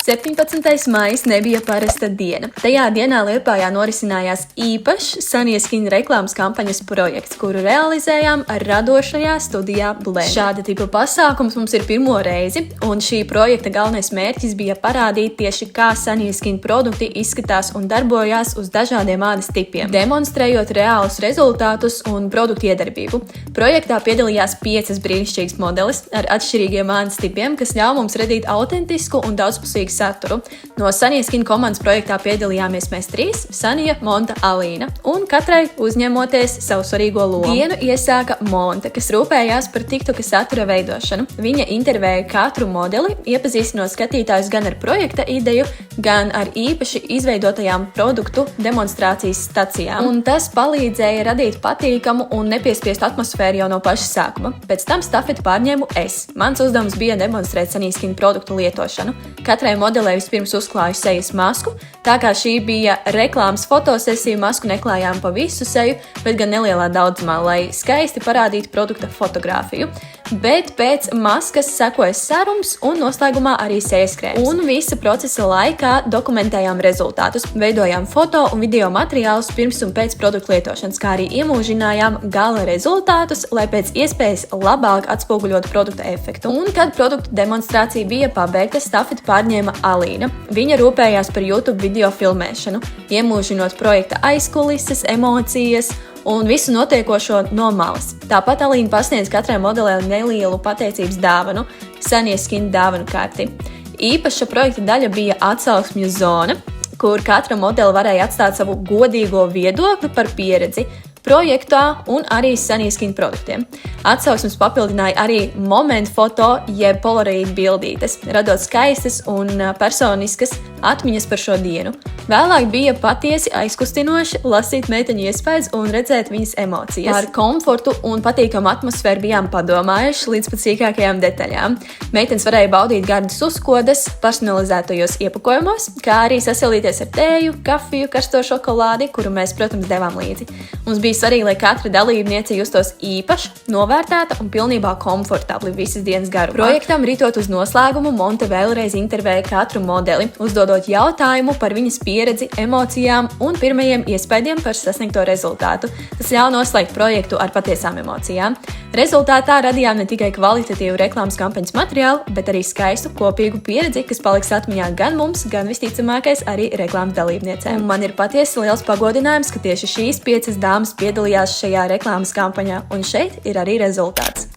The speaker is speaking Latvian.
17. maijs nebija parasta diena. Tajā dienā Liepājā norisinājās īpašs Sunny Skin reklāmas kampaņas projekts, kuru realizējām radošajā studijā Blend. Šāda tipa pasākums mums ir pirmo reizi, un šī projekta galvenais mērķis bija parādīt tieši, kā Sunny Skin produkti izskatās un darbojās uz dažādiem ādas tipiem, demonstrējot reālus rezultātus un produktu iedarbību. Projektā piedalījās 5 brīnišķīgas modeles ar atšķirīgiem ādas tipiem, kas ļauj mums radīt autentisku un daudzpusīgu saturu. No Sunny Skin komandas projektā piedalījāmies mēs 3 – Sanija, Monta, Alīna, un katrai uzņemoties savu svarīgo lomu. Dienu iesāka Monta, kas rūpējās par TikToka satura veidošanu. Viņa intervēja katru modeli, iepazīstinot skatītājus gan ar projekta ideju, gan ar īpaši izveidotajām produktu demonstrācijas stacijām. Un tas palīdzēja radīt patīkamu un nepiespiestu atmosfēru jau no paša sākuma. Pēc tam stafeti pārņēmu es. Mans uzdevums bija demonstrēt Sunny Skin produktu lietošanu. Katrai modelē vispirms uzklāju sejas masku, tā kā šī bija reklāmas fotosesija, masku neklājām pa visu seju, bet gan nelielā daudzumā, lai skaisti parādītu produkta fotogrāfiju. Bet pēc maskas sekoja serums un noslēgumā arī sejas krēms. Un visa procesa laikā dokumentējām rezultātus, veidojām foto un video materiālus pirms un pēc produktu lietošanas, kā arī iemūžinājām gala rezultātus, lai pēc iespējas labāk atspoguļotu produkta efektu. Un, kad produktu demonstrācija bija pabeigta, stafeti pārņēma Alīna. Viņa rūpējās par YouTube video filmēšanu, iemūžinot projekta aizkulises, emocijas un visu notiekošo no malas. Tāpat Alīna pasniedz katrai modelē nelielu pateicības dāvanu – Sunny Skin dāvanu karti. Īpaša projekta daļa bija atsauksmju zona, kur katra modele varēja atstāt savu godīgo viedokli par pieredzi projektā un arī Sunny Skin produktiem. Atsauksmes papildināja arī momentu foto jeb polaroid bildītes, radot skaistas un personiskas atmiņas par šo dienu. Vēlāk bija patiesi aizkustinoši lasīt meiteņu iespējas un redzēt viņas emocijas. Par komfortu un patīkamu atmosfēru bijām padomājuši līdz pat sīkākajām detaļām. Meitenes varēja baudīt gardas uzkodas personalizētajos iepakojumos, kā arī sasilīties ar tēju, kafiju, karsto šokolādi, kuru mēs, protams, devām līdzi. Mums bija svarīgi, lai katra dalībniece justos īpaši, novērtēta un pilnībā komfortabli visas dienas garumā. Projektam ritot uz noslēgumu, Monte vēlreiz intervēja katru modeli, uzdodot jautājumu par viņas pieredzi, emocijām un pirmajiem iespējiem par sasniegto rezultātu. Tas ļauj noslēgt projektu ar patiesām emocijām. Rezultātā radījām ne tikai kvalitatīvu reklāmas kampaņas materiālu, bet arī skaistu kopīgu pieredzi, kas paliks atmiņā gan mums, gan visticamākais arī reklāmas dalībniecēm. Un man ir patiesi liels pagodinājums, ka tieši šīs 5 dāmas piedalījās šajā reklāmas kampaņā, un šeit ir arī rezultāts.